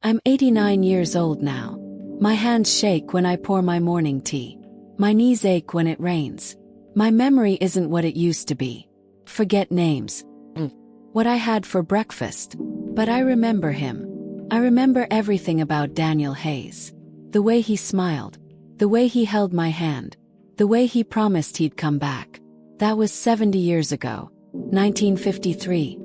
I'm 89 years old now. My hands shake when I pour my morning tea. My knees ache when it rains. My memory isn't what it used to be. Forget names. What I had for breakfast. But I remember him. I remember everything about Daniel Hayes. The way he smiled. The way he held my hand. The way he promised he'd come back. That was 70 years ago. 1953.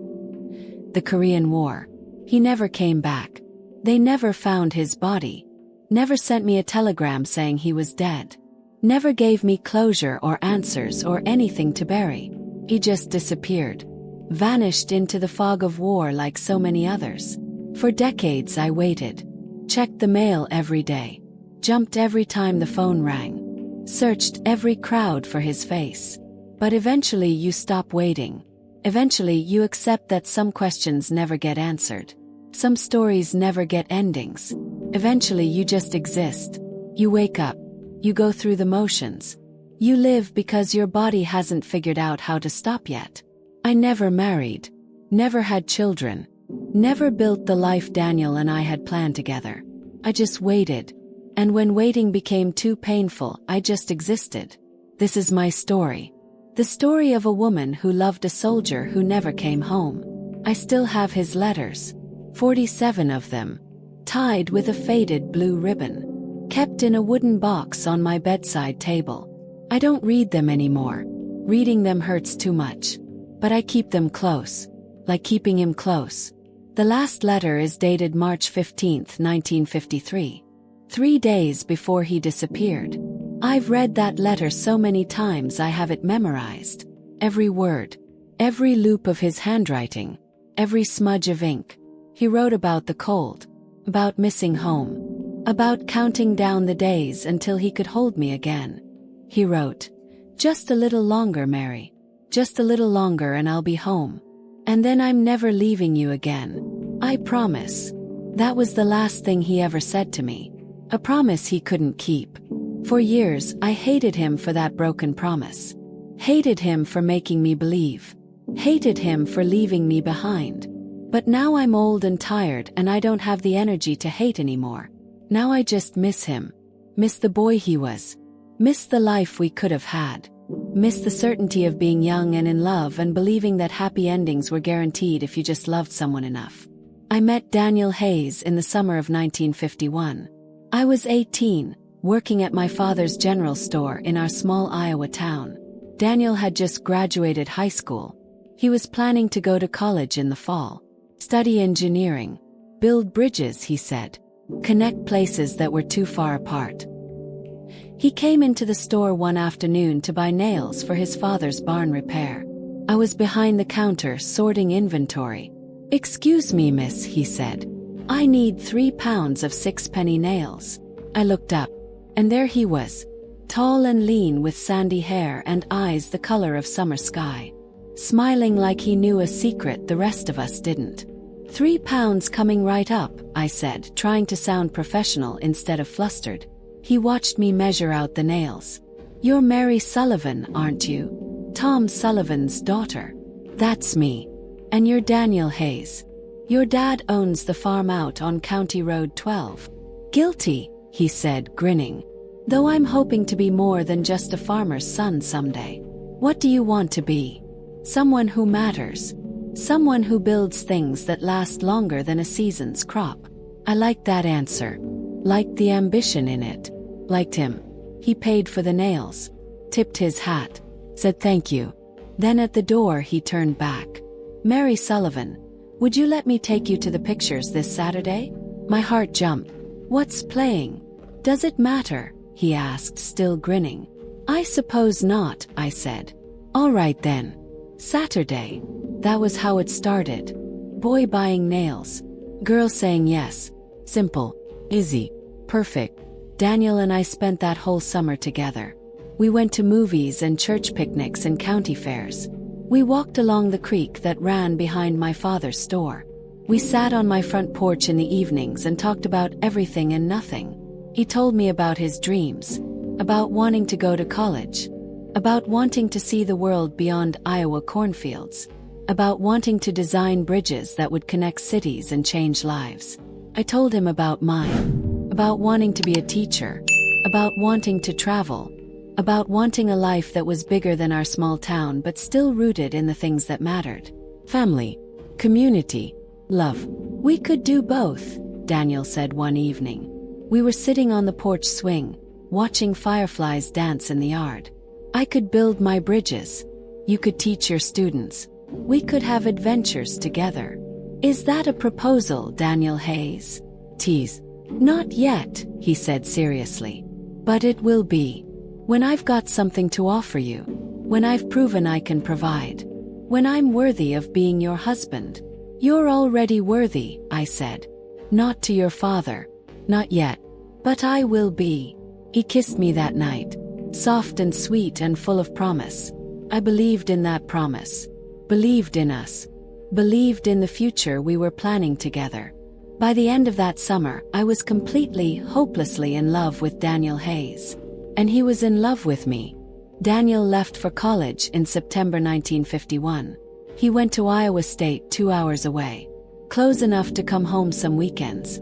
The Korean War. He never came back. They never found his body. Never sent me a telegram saying he was dead. Never gave me closure or answers or anything to bury. He just disappeared. Vanished into the fog of war like so many others. For decades I waited. Checked the mail every day. Jumped every time the phone rang. Searched every crowd for his face. But eventually you stop waiting. Eventually you accept that some questions never get answered. Some stories never get endings. Eventually you just exist. You wake up. You go through the motions. You live because your body hasn't figured out how to stop yet. I never married. Never had children. Never built the life Daniel and I had planned together. I just waited. And when waiting became too painful, I just existed. This is my story. The story of a woman who loved a soldier who never came home. I still have his letters. 47 of them. Tied with a faded blue ribbon. Kept in a wooden box on my bedside table. I don't read them anymore. Reading them hurts too much. But I keep them close. Like keeping him close. The last letter is dated March 15, 1953. 3 days before he disappeared. I've read that letter so many times I have it memorized. Every word. Every loop of his handwriting. Every smudge of ink. He wrote about the cold. About missing home. About counting down the days until he could hold me again. He wrote, "Just a little longer, Mary. Just a little longer and I'll be home. And then I'm never leaving you again. I promise." That was the last thing he ever said to me. A promise he couldn't keep. For years, I hated him for that broken promise. Hated him for making me believe. Hated him for leaving me behind. But now I'm old and tired and I don't have the energy to hate anymore. Now I just miss him. Miss the boy he was. Miss the life we could have had. Miss the certainty of being young and in love and believing that happy endings were guaranteed if you just loved someone enough. I met Daniel Hayes in the summer of 1951. I was 18, working at my father's general store in our small Iowa town. Daniel had just graduated high school. He was planning to go to college in the fall. Study engineering. Build bridges, he said. Connect places that were too far apart. He came into the store one afternoon to buy nails for his father's barn repair. I was behind the counter sorting inventory. "Excuse me, miss," he said. "I need 3 pounds of 6-penny nails." I looked up, and there he was. Tall and lean with sandy hair and eyes the color of summer sky. Smiling like he knew a secret the rest of us didn't. £3 coming right up," I said, trying to sound professional instead of flustered. He watched me measure out the nails. "You're Mary Sullivan, aren't you? Tom Sullivan's daughter." "That's me." "And you're Daniel Hayes. Your dad owns the farm out on County Road 12. "Guilty," he said, grinning. "Though I'm hoping to be more than just a farmer's son someday." "What do you want to be?" "Someone who matters. Someone who builds things that last longer than a season's crop." I liked that answer. Liked the ambition in it. Liked him. He paid for the nails. Tipped his hat. Said thank you. Then at the door he turned back. "Mary Sullivan, would you let me take you to the pictures this Saturday?" My heart jumped. "What's playing?" "Does it matter?" he asked, still grinning. "I suppose not," I said. "All right then. Saturday." That was how it started. Boy buying nails. Girl saying yes. Simple. Easy. Perfect. Daniel and I spent that whole summer together. We went to movies and church picnics and county fairs. We walked along the creek that ran behind my father's store. We sat on my front porch in the evenings and talked about everything and nothing. He told me about his dreams. About wanting to go to college. About wanting to see the world beyond Iowa cornfields. About wanting to design bridges that would connect cities and change lives. I told him about mine, about wanting to be a teacher, about wanting to travel, about wanting a life that was bigger than our small town but still rooted in the things that mattered. Family, community, love. We could do both, Daniel said one evening. We were sitting on the porch swing, watching fireflies dance in the yard. I could build my bridges. You could teach your students. We could have adventures together. Is that a proposal, Daniel Hayes? Tease. Not yet, he said seriously. But it will be. When I've got something to offer you. When I've proven I can provide. When I'm worthy of being your husband. You're already worthy, I said. Not to your father. Not yet. But I will be. He kissed me that night. Soft and sweet and full of promise. I believed in that promise. Believed in us. Believed in the future we were planning together. By the end of that summer, I was completely, hopelessly in love with Daniel Hayes. And he was in love with me. Daniel left for college in September 1951. He went to Iowa State 2 hours away. Close enough to come home some weekends.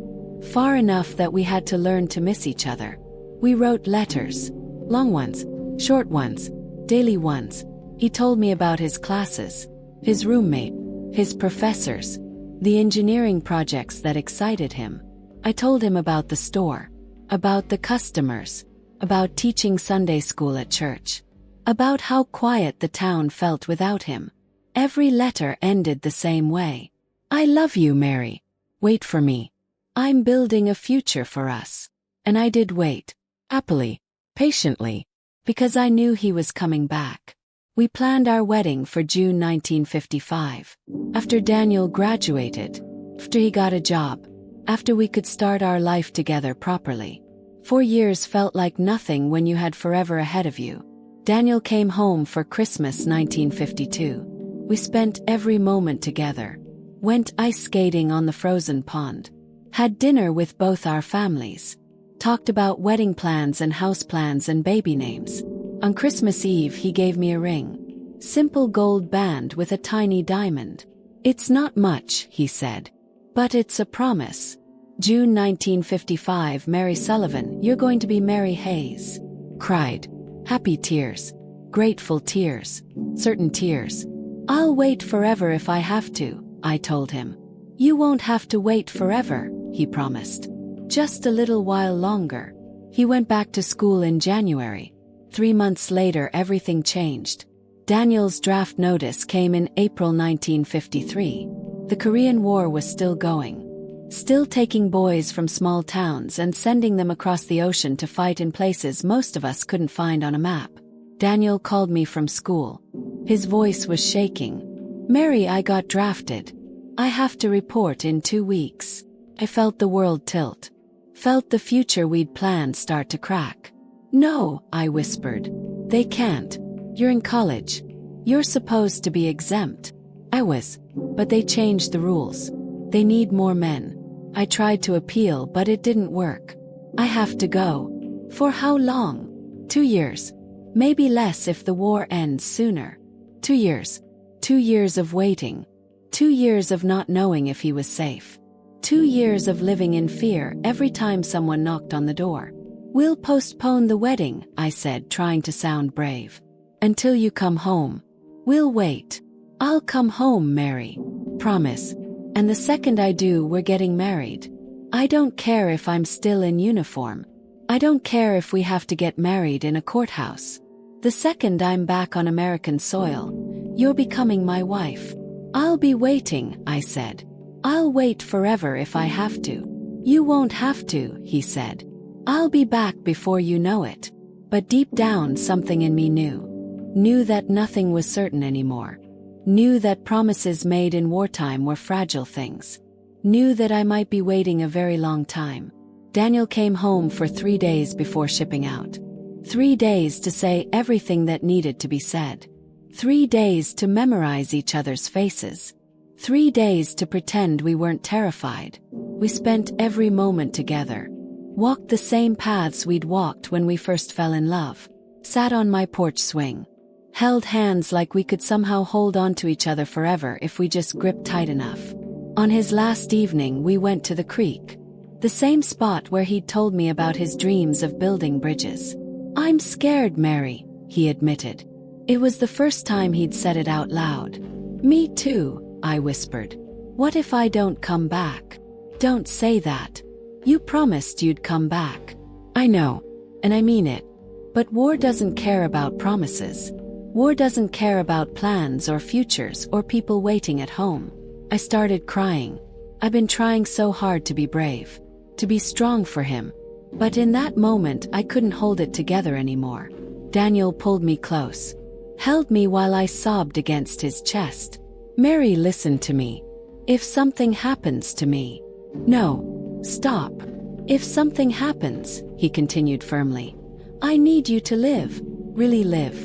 Far enough that we had to learn to miss each other. We wrote letters. Long ones, short ones, daily ones. He told me about his classes, his roommate, his professors, the engineering projects that excited him. I told him about the store, about the customers, about teaching Sunday school at church, about how quiet the town felt without him. Every letter ended the same way. I love you, Mary. Wait for me. I'm building a future for us. And I did wait. Happily. Patiently. Because I knew he was coming back. We planned our wedding for June 1955. After Daniel graduated. After he got a job. After we could start our life together properly. 4 years felt like nothing when you had forever ahead of you. Daniel came home for Christmas 1952. We spent every moment together. Went ice skating on the frozen pond. Had dinner with both our families. Talked about wedding plans and house plans and baby names. On Christmas Eve he gave me a ring. Simple gold band with a tiny diamond. It's not much, he said. But it's a promise. June 1955. Mary Sullivan, you're going to be Mary Hayes. Cried. Happy tears. Grateful tears. Certain tears. I'll wait forever if I have to, I told him. You won't have to wait forever, he promised. Just a little while longer. He went back to school in January. 3 months later everything changed. Daniel's draft notice came in April 1953. The Korean War was still going. Still taking boys from small towns and sending them across the ocean to fight in places most of us couldn't find on a map. Daniel called me from school. His voice was shaking. Mary, I got drafted. I have to report in 2 weeks. I felt the world tilt. Felt the future we'd planned start to crack. No, I whispered. They can't. You're in college. You're supposed to be exempt. I was. But they changed the rules. They need more men. I tried to appeal but it didn't work. I have to go. For how long? 2 years. Maybe less if the war ends sooner. 2 years. 2 years of waiting. 2 years of not knowing if he was safe. 2 years of living in fear every time someone knocked on the door. We'll postpone the wedding, I said, trying to sound brave. Until you come home. We'll wait. I'll come home, Mary. Promise. And the second I do, we're getting married. I don't care if I'm still in uniform. I don't care if we have to get married in a courthouse. The second I'm back on American soil, you're becoming my wife. I'll be waiting, I said. I'll wait forever if I have to. You won't have to, he said. I'll be back before you know it. But deep down something in me knew. Knew that nothing was certain anymore. Knew that promises made in wartime were fragile things. Knew that I might be waiting a very long time. Daniel came home for 3 days before shipping out. 3 days to say everything that needed to be said. 3 days to memorize each other's faces. 3 days to pretend we weren't terrified. We spent every moment together. Walked the same paths we'd walked when we first fell in love. Sat on my porch swing. Held hands like we could somehow hold on to each other forever if we just gripped tight enough. On his last evening we went to the creek. The same spot where he'd told me about his dreams of building bridges. "I'm scared, Mary," he admitted. It was the first time he'd said it out loud. "Me too," I whispered. "What if I don't come back?" "Don't say that. You promised you'd come back." "I know. And I mean it. But war doesn't care about promises. War doesn't care about plans or futures or people waiting at home." I started crying. I've been trying so hard to be brave, to be strong for him. But in that moment I couldn't hold it together anymore. Daniel pulled me close, held me while I sobbed against his chest. "Mary, listen to me. If something happens to me..." "No. Stop. If something happens," he continued firmly, "I need you to live. Really live.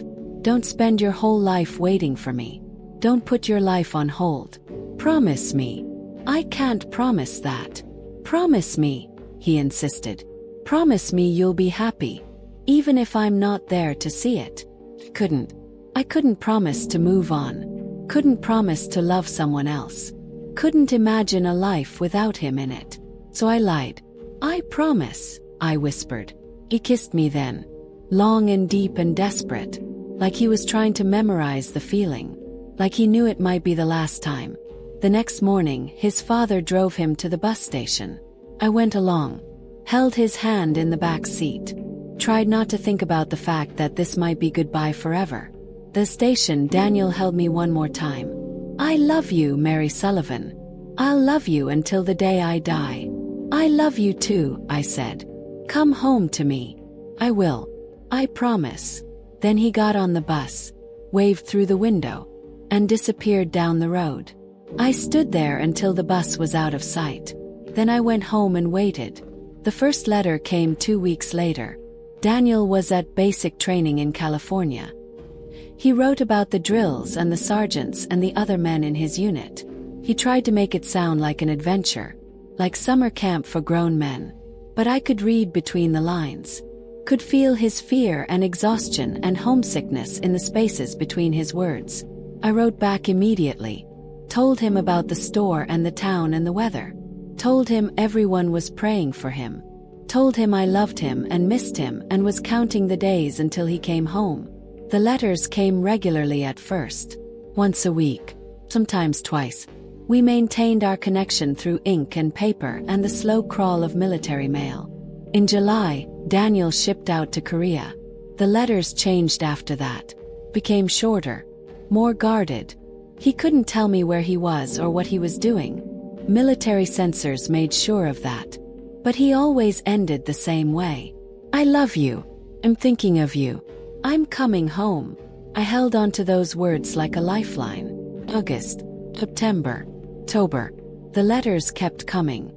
Don't spend your whole life waiting for me. Don't put your life on hold. Promise me." "I can't promise that." "Promise me," he insisted. "Promise me you'll be happy, even if I'm not there to see it." I couldn't promise to move on. Couldn't promise to love someone else. Couldn't imagine a life without him in it. So I lied. "I promise," I whispered. He kissed me then, long and deep and desperate, like he was trying to memorize the feeling, like he knew it might be the last time. The next morning, his father drove him to the bus station. I went along, held his hand in the back seat, tried not to think about the fact that this might be goodbye forever. The station, Daniel held me one more time. "I love you, Mary Sullivan. I'll love you until the day I die." "I love you too," I said. "Come home to me." "I will. I promise." Then he got on the bus, waved through the window, and disappeared down the road. I stood there until the bus was out of sight. Then I went home and waited. The first letter came 2 weeks later. Daniel was at basic training in California. He wrote about the drills and the sergeants and the other men in his unit. He tried to make it sound like an adventure, like summer camp for grown men. But I could read between the lines, could feel his fear and exhaustion and homesickness in the spaces between his words. I wrote back immediately, told him about the store and the town and the weather, told him everyone was praying for him, told him I loved him and missed him and was counting the days until he came home. The letters came regularly at first, once a week, sometimes twice. We maintained our connection through ink and paper and the slow crawl of military mail. In July, Daniel shipped out to Korea. The letters changed after that, became shorter, more guarded. He couldn't tell me where he was or what he was doing. Military censors made sure of that. But he always ended the same way. "I love you. I'm thinking of you. I'm coming home." I held on to those words like a lifeline. August, September, October. The letters kept coming.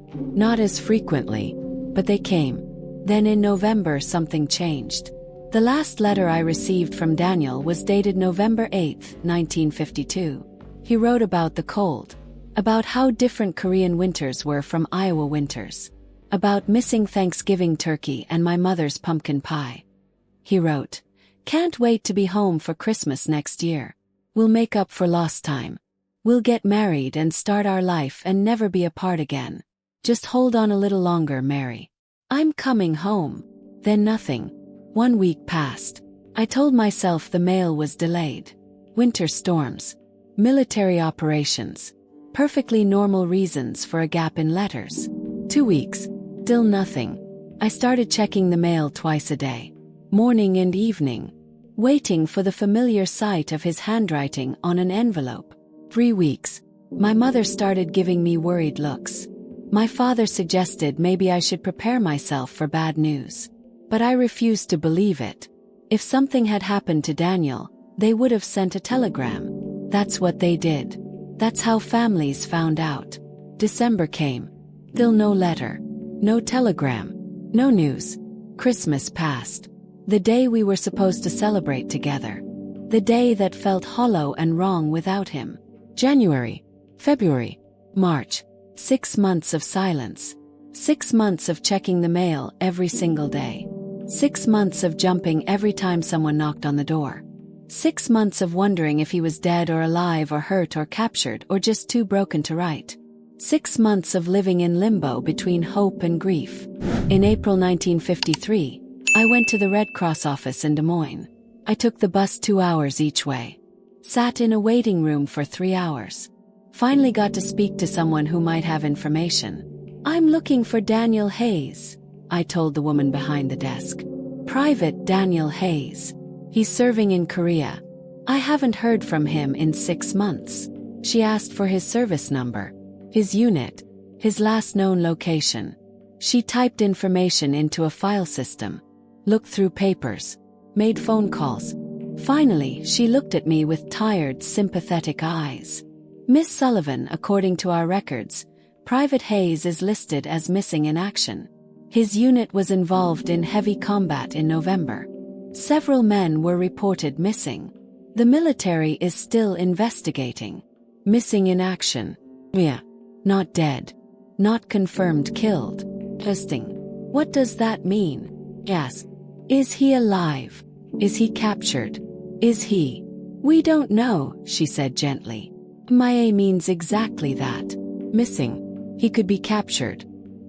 Not as frequently, but they came. Then in November something changed. The last letter I received from Daniel was dated November 8, 1952. He wrote about the cold, about how different Korean winters were from Iowa winters, about missing Thanksgiving turkey and my mother's pumpkin pie. He wrote, "Can't wait to be home for Christmas next year. We'll make up for lost time. We'll get married and start our life and never be apart again. Just hold on a little longer, Mary. I'm coming home." Then nothing. 1 week passed. I told myself the mail was delayed. Winter storms, military operations, perfectly normal reasons for a gap in letters. 2 weeks, still nothing. I started checking the mail twice a day, morning and evening, waiting for the familiar sight of his handwriting on an envelope. 3 weeks. My mother started giving me worried looks. My father suggested maybe I should prepare myself for bad news. But I refused to believe it. If something had happened to Daniel, they would have sent a telegram. That's what they did. That's how families found out. December came. Still no letter. No telegram. No news. Christmas passed. The day we were supposed to celebrate together. The day that felt hollow and wrong without him. January, February, March. 6 months of silence. 6 months of checking the mail every single day. 6 months of jumping every time someone knocked on the door. 6 months of wondering if he was dead or alive or hurt or captured or just too broken to write. 6 months of living in limbo between hope and grief. In April 1953, I went to the Red Cross office in Des Moines. I took the bus 2 hours each way. Sat in a waiting room for 3 hours. Finally got to speak to someone who might have information. "I'm looking for Daniel Hayes," I told the woman behind the desk. "Private Daniel Hayes. He's serving in Korea. I haven't heard from him in 6 months." She asked for his service number, his unit, his last known location. She typed information into a file system, looked through papers, made phone calls. Finally, she looked at me with tired, sympathetic eyes. "Miss Sullivan, according to our records, Private Hayes is listed as missing in action. His unit was involved in heavy combat in November. Several men were reported missing. The military is still investigating. Missing in action. Yeah. Not dead. Not confirmed killed. Testing. What does that mean?" Yes. "Is he alive? Is he captured? Is he?" "We don't know," she said gently. "MIA means exactly that. Missing. He could be captured.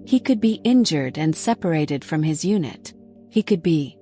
He could be injured and separated from his unit. He could be...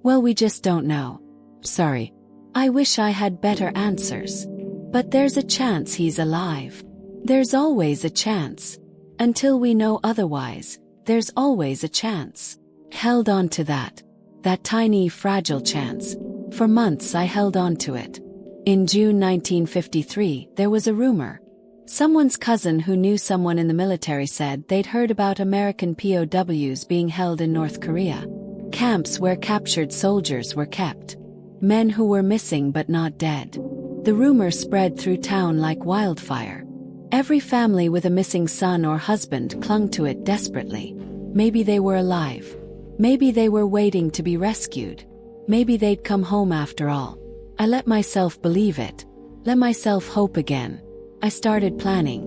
Well, we just don't know. Sorry. I wish I had better answers. But there's a chance he's alive. There's always a chance. Until we know otherwise, there's always a chance." Held on to that. That tiny, fragile chance. For months I held on to it. In June 1953, there was a rumor. Someone's cousin who knew someone in the military said they'd heard about American POWs being held in North Korea. Camps where captured soldiers were kept. Men who were missing but not dead. The rumor spread through town like wildfire. Every family with a missing son or husband clung to it desperately. Maybe they were alive. Maybe they were waiting to be rescued. Maybe they'd come home after all. I let myself believe it. Let myself hope again. I started planning.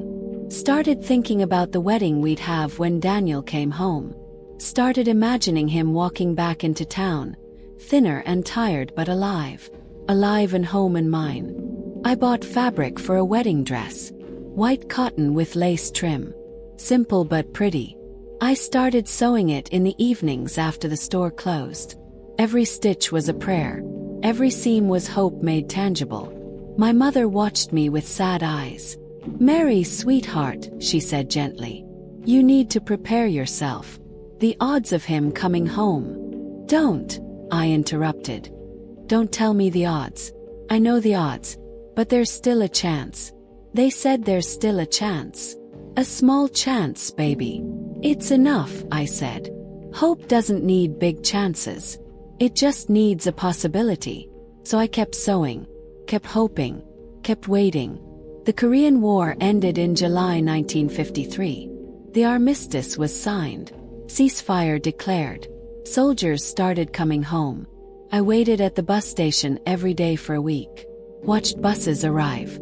Started thinking about the wedding we'd have when Daniel came home. Started imagining him walking back into town, thinner and tired but alive. Alive and home and mine. I bought fabric for a wedding dress. White cotton with lace trim. Simple but pretty. I started sewing it in the evenings after the store closed. Every stitch was a prayer. Every seam was hope made tangible. My mother watched me with sad eyes. "Mary, sweetheart," she said gently. "You need to prepare yourself. The odds of him coming home." "Don't," I interrupted. "Don't tell me the odds. I know the odds. But there's still a chance." They said there's still a chance. "A small chance, baby." "It's enough," I said. "Hope doesn't need big chances. It just needs a possibility." So I kept sewing. Kept hoping, kept waiting. The Korean War ended in July 1953. The armistice was signed. Ceasefire declared. Soldiers started coming home. I waited at the bus station every day for a week. Watched buses arrive.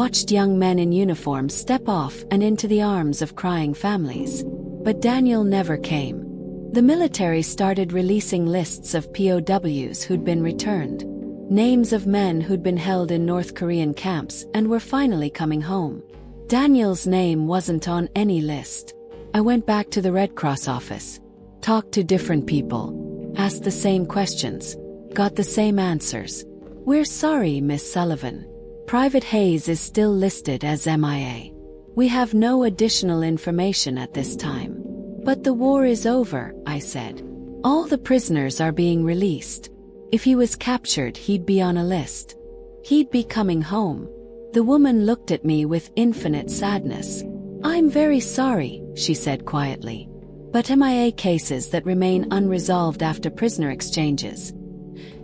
Watched young men in uniform step off and into the arms of crying families. But Daniel never came. The military started releasing lists of POWs who'd been returned. Names of men who'd been held in North Korean camps and were finally coming home. Daniel's name wasn't on any list. I went back to the Red Cross office. Talked to different people. Asked the same questions. Got the same answers. "We're sorry, Miss Sullivan. Private Hayes is still listed as MIA. We have no additional information at this time." "But the war is over," I said. "All the prisoners are being released. If he was captured, he'd be on a list. He'd be coming home." The woman looked at me with infinite sadness. "I'm very sorry," she said quietly. "But MIA cases that remain unresolved after prisoner exchanges,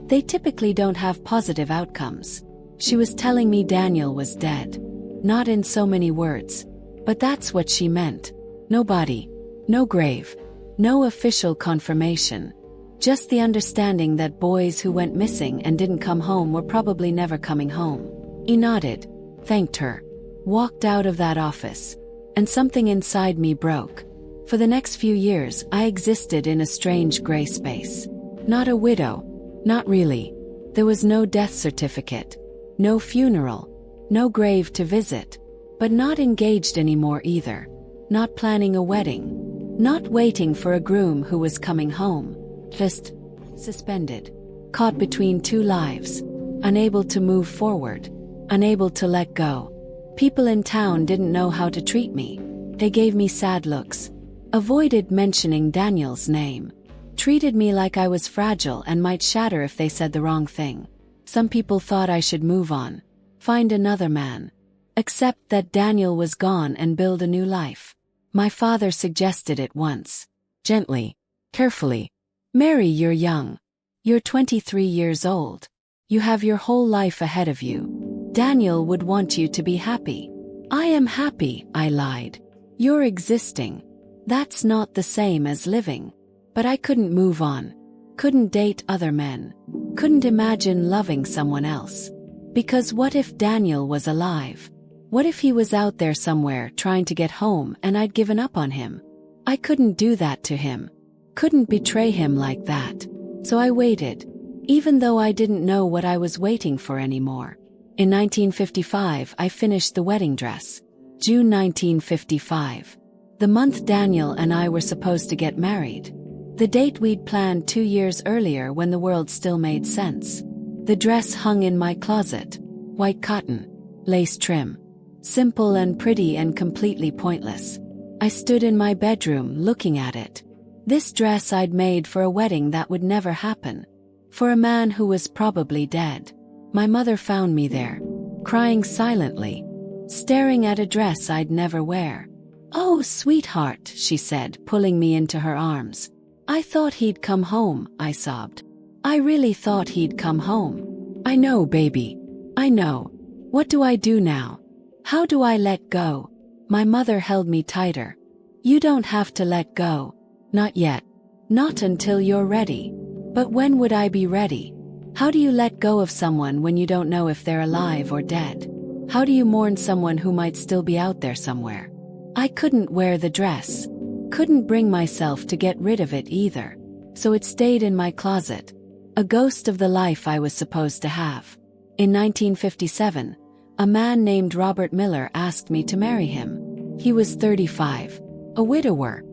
they typically don't have positive outcomes." She was telling me Daniel was dead. Not in so many words. But that's what she meant. No body. No grave. No official confirmation. Just the understanding that boys who went missing and didn't come home were probably never coming home. He nodded, thanked her, walked out of that office, and something inside me broke. For the next few years, I existed in a strange gray space. Not a widow. Not really. There was no death certificate. No funeral. No grave to visit. But not engaged anymore either. Not planning a wedding. Not waiting for a groom who was coming home. Just suspended. Caught between two lives. Unable to move forward. Unable to let go. People in town didn't know how to treat me. They gave me sad looks. Avoided mentioning Daniel's name. Treated me like I was fragile and might shatter if they said the wrong thing. Some people thought I should move on. Find another man. Accept that Daniel was gone and build a new life. My father suggested it once. Gently. Carefully. Mary, you're young. You're 23 years old. You have your whole life ahead of you. Daniel would want you to be happy. I am happy, I lied. You're existing. That's not the same as living. But I couldn't move on. Couldn't date other men. Couldn't imagine loving someone else. Because what if Daniel was alive? What if he was out there somewhere trying to get home and I'd given up on him? I couldn't do that to him. Couldn't betray him like that. So I waited. Even though I didn't know what I was waiting for anymore. In 1955, I finished the wedding dress. June 1955. The month Daniel and I were supposed to get married. The date we'd planned 2 years earlier when the world still made sense. The dress hung in my closet. White cotton. Lace trim. Simple and pretty and completely pointless. I stood in my bedroom looking at it. This dress I'd made for a wedding that would never happen. For a man who was probably dead. My mother found me there. Crying silently. Staring at a dress I'd never wear. "Oh, sweetheart," she said, pulling me into her arms. "I thought he'd come home," I sobbed. "I really thought he'd come home." "I know, baby. I know. What do I do now? How do I let go?" My mother held me tighter. "You don't have to let go. Not yet. Not until you're ready." But when would I be ready? How do you let go of someone when you don't know if they're alive or dead? How do you mourn someone who might still be out there somewhere? I couldn't wear the dress. Couldn't bring myself to get rid of it either. So it stayed in my closet. A ghost of the life I was supposed to have. In 1957, a man named Robert Miller asked me to marry him. He was 35, a widower.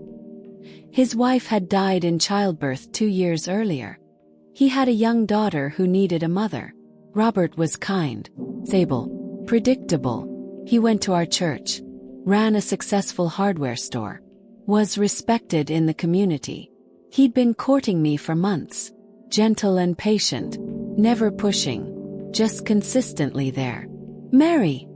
His wife had died in childbirth 2 years earlier. He had a young daughter who needed a mother. Robert was kind, stable, predictable. He went to our church, ran a successful hardware store, was respected in the community. He'd been courting me for months, gentle and patient, never pushing, just consistently there. "Mary,"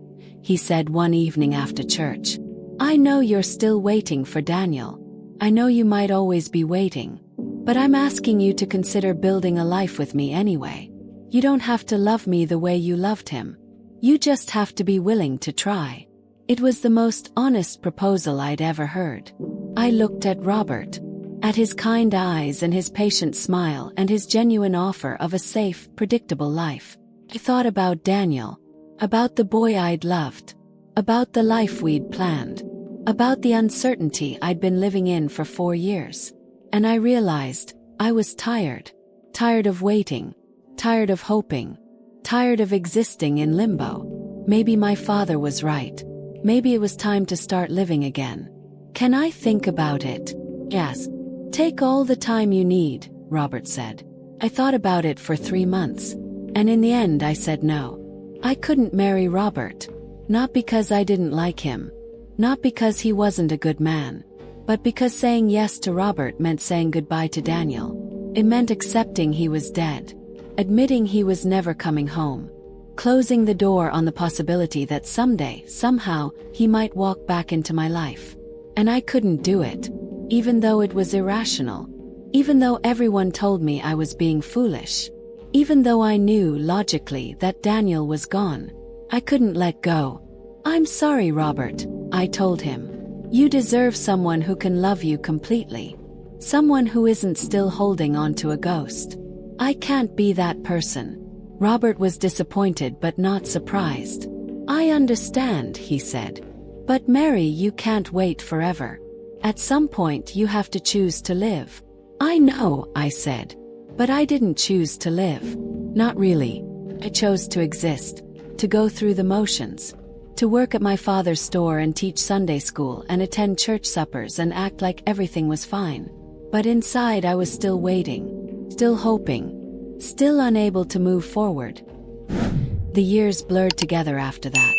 he said one evening after church, "I know you're still waiting for Daniel. I know you might always be waiting. But I'm asking you to consider building a life with me anyway. You don't have to love me the way you loved him. You just have to be willing to try." It was the most honest proposal I'd ever heard. I looked at Robert, at his kind eyes and his patient smile and his genuine offer of a safe, predictable life. I thought about Daniel, about the boy I'd loved, about the life we'd planned, about the uncertainty I'd been living in for 4 years. And I realized, I was tired. Tired of waiting. Tired of hoping. Tired of existing in limbo. Maybe my father was right. Maybe it was time to start living again. "Can I think about it?" "Yes. Take all the time you need," Robert said. I thought about it for 3 months. And in the end I said no. I couldn't marry Robert. Not because I didn't like him. Not because he wasn't a good man. But because saying yes to Robert meant saying goodbye to Daniel. It meant accepting he was dead. Admitting he was never coming home. Closing the door on the possibility that someday, somehow, he might walk back into my life. And I couldn't do it. Even though it was irrational. Even though everyone told me I was being foolish. Even though I knew logically that Daniel was gone. I couldn't let go. "I'm sorry, Robert," I told him. "You deserve someone who can love you completely. Someone who isn't still holding on to a ghost. I can't be that person." Robert was disappointed but not surprised. "I understand," he said. "But Mary, you can't wait forever. At some point you have to choose to live." "I know," I said. "But I didn't choose to live. Not really. I chose to exist. To go through the motions. To work at my father's store and teach Sunday school and attend church suppers and act like everything was fine. But inside I was still waiting, still hoping, still unable to move forward. The years blurred together after that.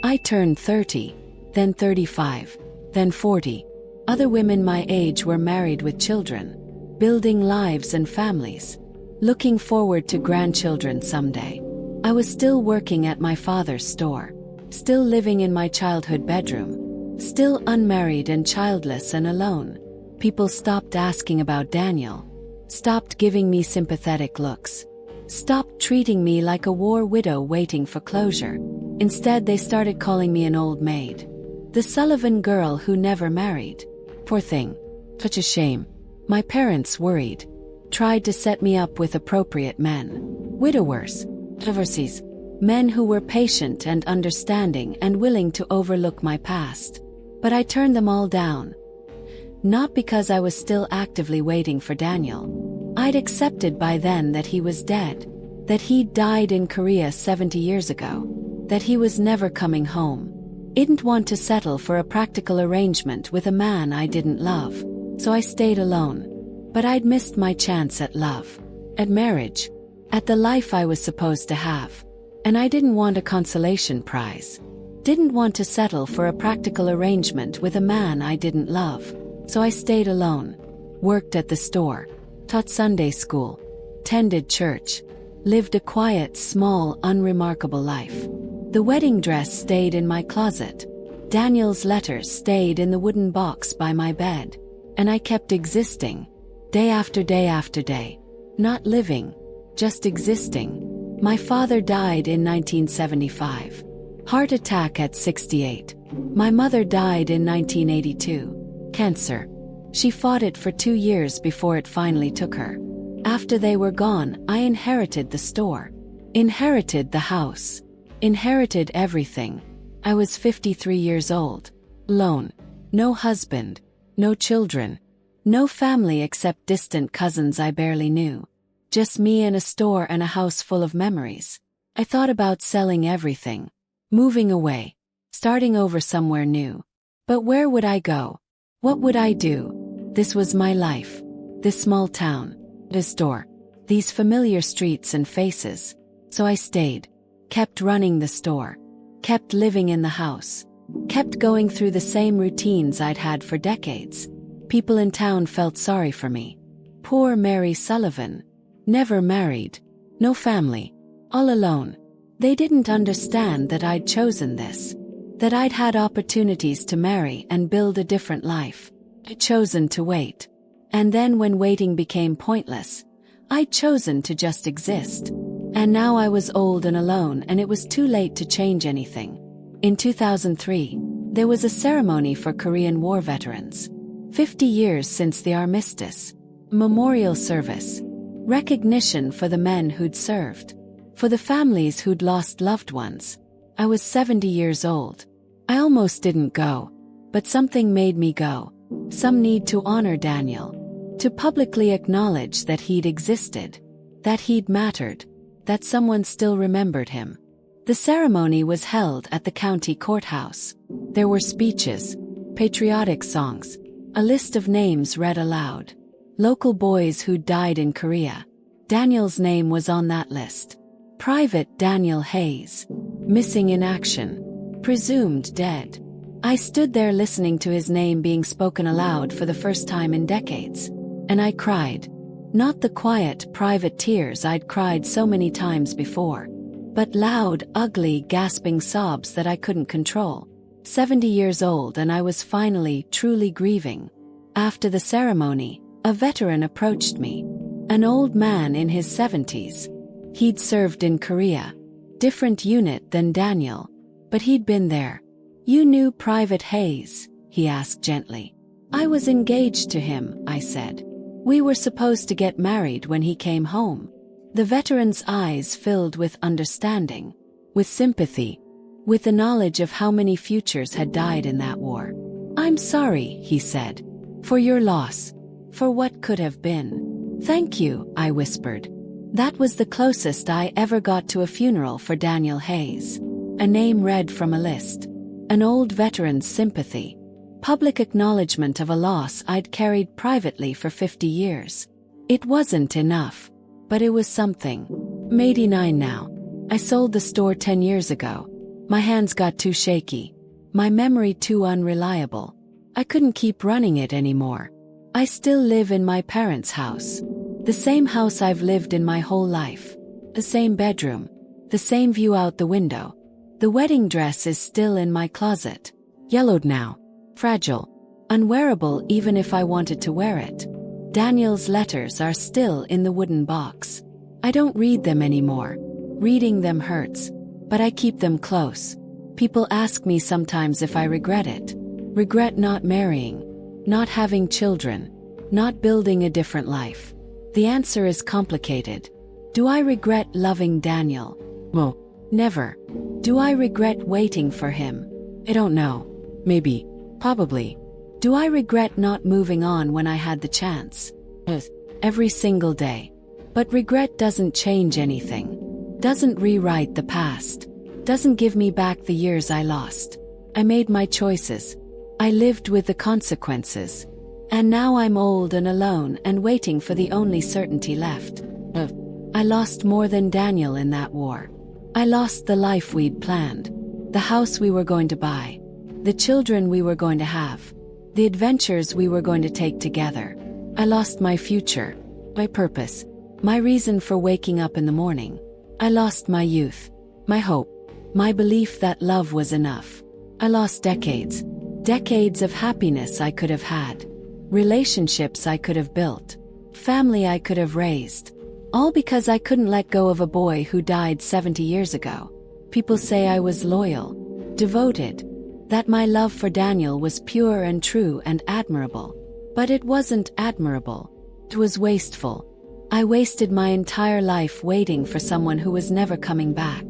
I turned 30, then 35, then 40. Other women my age were married with children, building lives and families, looking forward to grandchildren someday. I was still working at my father's store, still living in my childhood bedroom, still unmarried and childless and alone. People stopped asking about Daniel, stopped giving me sympathetic looks, stopped treating me like a war widow waiting for closure. Instead, they started calling me an old maid. The Sullivan girl who never married. Poor thing. Such a shame. My parents worried. Tried to set me up with appropriate men. Widowers. Divorcees. Men who were patient and understanding and willing to overlook my past. But I turned them all down. Not because I was still actively waiting for Daniel. I'd accepted by then that he was dead. That he'd died in Korea 70 years ago. That he was never coming home. Didn't want to settle for a practical arrangement with a man I didn't love. So I stayed alone. But I'd missed my chance at love. At marriage. At the life I was supposed to have. And I didn't want a consolation prize. Didn't want to settle for a practical arrangement with a man I didn't love. So I stayed alone. Worked at the store. Taught Sunday school. Tended church. Lived a quiet, small, unremarkable life. The wedding dress stayed in my closet. Daniel's letters stayed in the wooden box by my bed. And I kept existing. Day after day after day. Not living. Just existing. My father died in 1975. Heart attack at 68. My mother died in 1982. Cancer. She fought it for 2 years before it finally took her. After they were gone, I inherited the store. Inherited the house. Inherited everything. I was 53 years old. Alone. No husband. No children. No family except distant cousins I barely knew. Just me and a store and a house full of memories. I thought about selling everything. Moving away. Starting over somewhere new. But where would I go? What would I do? This was my life. This small town. This store. These familiar streets and faces. So I stayed. Kept running the store. Kept living in the house. Kept going through the same routines I'd had for decades. People in town felt sorry for me. Poor Mary Sullivan. Never married. No family. All alone. They didn't understand that I'd chosen this. That I'd had opportunities to marry and build a different life. I'd chosen to wait. And then when waiting became pointless, I'd chosen to just exist. And now I was old and alone and it was too late to change anything. In 2003, there was a ceremony for Korean War veterans. 50 years since the armistice. Memorial service. Recognition for the men who'd served. For the families who'd lost loved ones. I was 70 years old. I almost didn't go. But something made me go. Some need to honor Daniel. To publicly acknowledge that he'd existed. That he'd mattered. That someone still remembered him. The ceremony was held at the county courthouse. There were speeches, patriotic songs, a list of names read aloud. Local boys who died in Korea. Daniel's name was on that list. Private Daniel Hayes. Missing in action. Presumed dead. I stood there listening to his name being spoken aloud for the first time in decades. And I cried. Not the quiet, private tears I'd cried so many times before. But loud, ugly, gasping sobs that I couldn't control. 70 years old and I was finally, truly grieving. After the ceremony, a veteran approached me. An old man in his 70s. He'd served in Korea. Different unit than Daniel. But he'd been there. "You knew Private Hayes?" he asked gently. "I was engaged to him," I said. "We were supposed to get married when he came home." The veteran's eyes filled with understanding, with sympathy, with the knowledge of how many futures had died in that war. "I'm sorry," he said, "for your loss, for what could have been." "Thank you," I whispered. That was the closest I ever got to a funeral for Daniel Hayes. A name read from a list. An old veteran's sympathy. Public acknowledgement of a loss I'd carried privately for 50 years. It wasn't enough, but it was something. I'm 89 now. I sold the store 10 years ago. My hands got too shaky. My memory too unreliable. I couldn't keep running it anymore. I still live in my parents' house. The same house I've lived in my whole life. The same bedroom. The same view out the window. The wedding dress is still in my closet. Yellowed now. Fragile. Unwearable even if I wanted to wear it. Daniel's letters are still in the wooden box. I don't read them anymore. Reading them hurts. But I keep them close. People ask me sometimes if I regret it. Regret not marrying. Not having children. Not building a different life. The answer is complicated. Do I regret loving Daniel? No. Never. Do I regret waiting for him? I don't know. Maybe. Probably. Do I regret not moving on when I had the chance? Yes. Every single day. But regret doesn't change anything. Doesn't rewrite the past. Doesn't give me back the years I lost. I made my choices. I lived with the consequences. And now I'm old and alone and waiting for the only certainty left. I lost more than Daniel in that war. I lost the life we'd planned. The house we were going to buy. The children we were going to have. The adventures we were going to take together. I lost my future. My purpose. My reason for waking up in the morning. I lost my youth. My hope. My belief that love was enough. I lost decades. Decades of happiness I could have had. Relationships I could have built. Family I could have raised. All because I couldn't let go of a boy who died 70 years ago. People say I was loyal, devoted, that my love for Daniel was pure and true and admirable. But it wasn't admirable. It was wasteful. I wasted my entire life waiting for someone who was never coming back.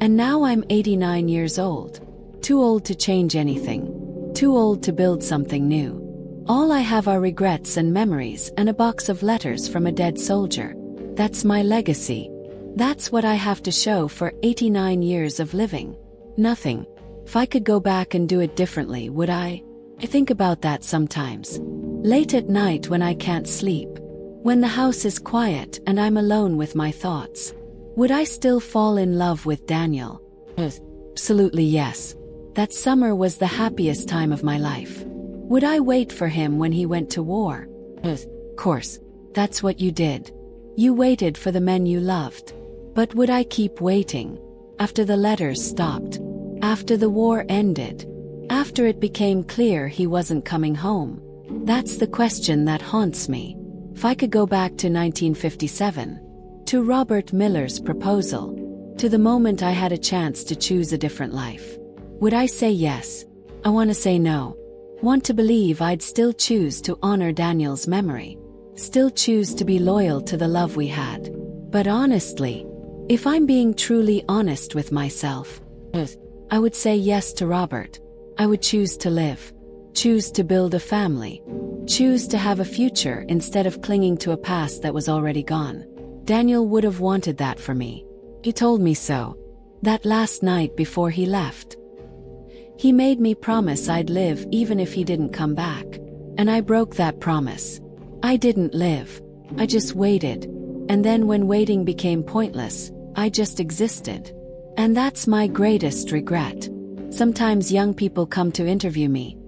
And now I'm 89 years old. Too old to change anything. Too old to build something new. All I have are regrets and memories and a box of letters from a dead soldier. That's my legacy. That's what I have to show for 89 years of living. Nothing. If I could go back and do it differently, would I? I think about that sometimes. Late at night when I can't sleep. When the house is quiet and I'm alone with my thoughts. Would I still fall in love with Daniel? Absolutely yes. That summer was the happiest time of my life. Would I wait for him when he went to war? Of course. That's what you did. You waited for the men you loved. But would I keep waiting? After the letters stopped. After the war ended. After it became clear he wasn't coming home. That's the question that haunts me. If I could go back to 1957. To Robert Miller's proposal. To the moment I had a chance to choose a different life. Would I say yes? I want to say no. Want to believe I'd still choose to honor Daniel's memory. Still choose to be loyal to the love we had. But honestly, if I'm being truly honest with myself, I would say yes to Robert. I would choose to live. Choose to build a family. Choose to have a future instead of clinging to a past that was already gone. Daniel would have wanted that for me. He told me so. That last night before he left. He made me promise I'd live even if he didn't come back. And I broke that promise. I didn't live. I just waited. And then when waiting became pointless, I just existed. And that's my greatest regret. Sometimes young people come to interview me.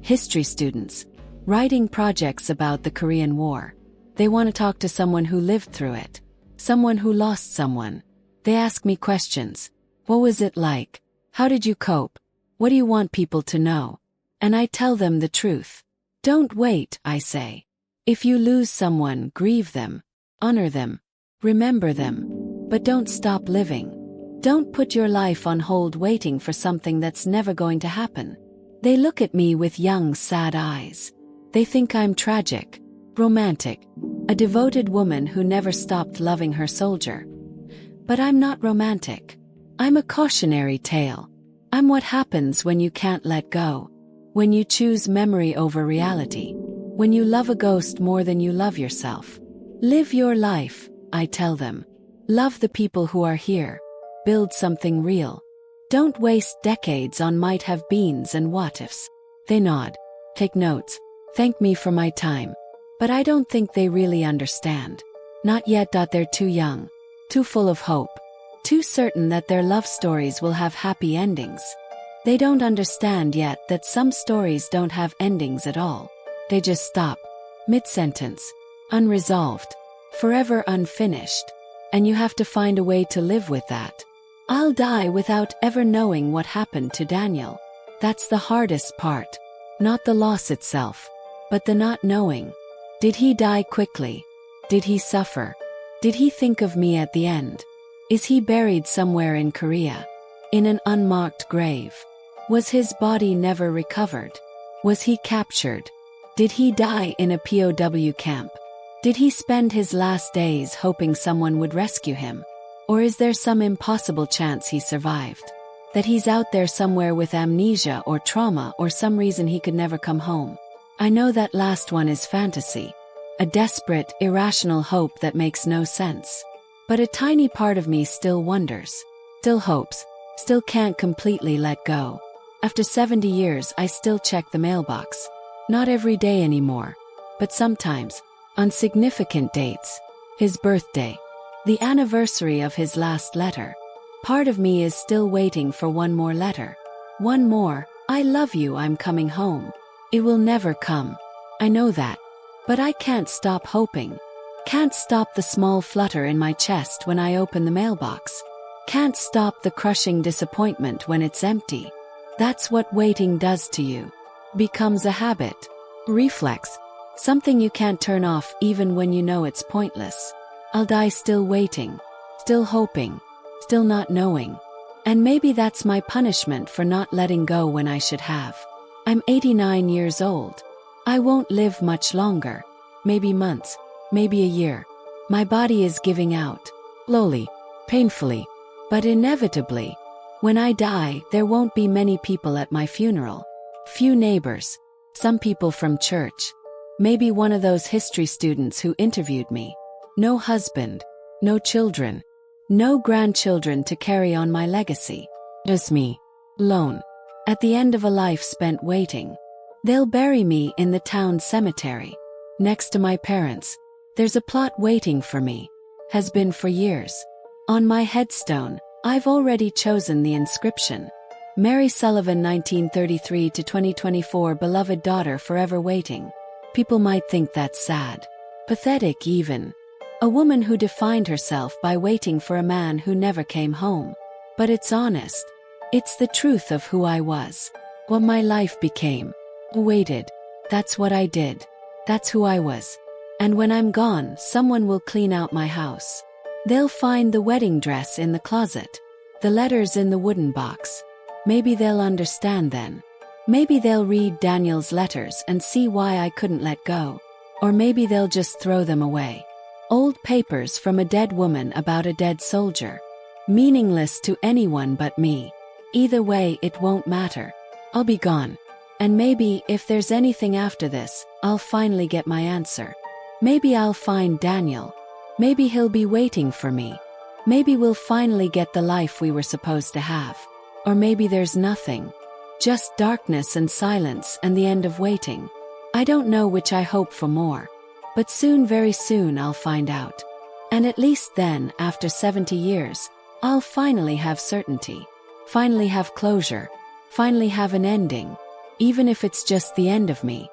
History students. Writing projects about the Korean War. They want to talk to someone who lived through it. Someone who lost someone. They ask me questions. What was it like? How did you cope? What do you want people to know? And I tell them the truth. Don't wait, I say. If you lose someone, grieve them. Honor them. Remember them. But don't stop living. Don't put your life on hold waiting for something that's never going to happen. They look at me with young, sad eyes. They think I'm tragic, romantic, a devoted woman who never stopped loving her soldier. But I'm not romantic. I'm a cautionary tale. I'm what happens when you can't let go. When you choose memory over reality. When you love a ghost more than you love yourself. Live your life, I tell them. Love the people who are here. Build something real. Don't waste decades on might have beens and what ifs. They nod, take notes, thank me for my time. But I don't think they really understand. Not yet. They're too young, too full of hope, too certain that their love stories will have happy endings. They don't understand yet that some stories don't have endings at all. They just stop, mid-sentence, unresolved, forever unfinished. And you have to find a way to live with that. I'll die without ever knowing what happened to Daniel. That's the hardest part. Not the loss itself, but the not knowing. Did he die quickly? Did he suffer? Did he think of me at the end? Is he buried somewhere in Korea? In an unmarked grave? Was his body never recovered? Was he captured? Did he die in a POW camp? Did he spend his last days hoping someone would rescue him? Or is there some impossible chance he survived? That he's out there somewhere with amnesia or trauma or some reason he could never come home? I know that last one is fantasy. A desperate, irrational hope that makes no sense. But a tiny part of me still wonders, still hopes, still can't completely let go. After 70 years, I still check the mailbox. Not every day anymore, but sometimes, on significant dates. His birthday, the anniversary of his last letter. Part of me is still waiting for one more letter. One more, I love you, I'm coming home. It will never come. I know that. But I can't stop hoping. Can't stop the small flutter in my chest when I open the mailbox. Can't stop the crushing disappointment when it's empty. That's what waiting does to you. Becomes a habit. Reflex. Something you can't turn off even when you know it's pointless. I'll die still waiting. Still hoping. Still not knowing. And maybe that's my punishment for not letting go when I should have. I'm 89 years old. I won't live much longer. Maybe months. Maybe a year. My body is giving out. Slowly. Painfully. But inevitably. When I die, there won't be many people at my funeral. Few neighbors. Some people from church. Maybe one of those history students who interviewed me. No husband. No children. No grandchildren to carry on my legacy. Just me. Alone. At the end of a life spent waiting. They'll bury me in the town cemetery. Next to my parents. There's a plot waiting for me. Has been for years. On my headstone, I've already chosen the inscription. Mary Sullivan 1933 to 2024, beloved daughter forever waiting. People might think that's sad. Pathetic even. A woman who defined herself by waiting for a man who never came home. But it's honest. It's the truth of who I was. What my life became. Waited. That's what I did. That's who I was. And when I'm gone, someone will clean out my house. They'll find the wedding dress in the closet. The letters in the wooden box. Maybe they'll understand then. Maybe they'll read Daniel's letters and see why I couldn't let go. Or maybe they'll just throw them away. Old papers from a dead woman about a dead soldier. Meaningless to anyone but me. Either way, it won't matter. I'll be gone. And maybe, if there's anything after this, I'll finally get my answer. Maybe I'll find Daniel. Maybe he'll be waiting for me. Maybe we'll finally get the life we were supposed to have. Or maybe there's nothing. Just darkness and silence and the end of waiting. I don't know which I hope for more. But soon, very soon, I'll find out. And at least then, after 70 years, I'll finally have certainty. Finally have closure. Finally have an ending. Even if it's just the end of me.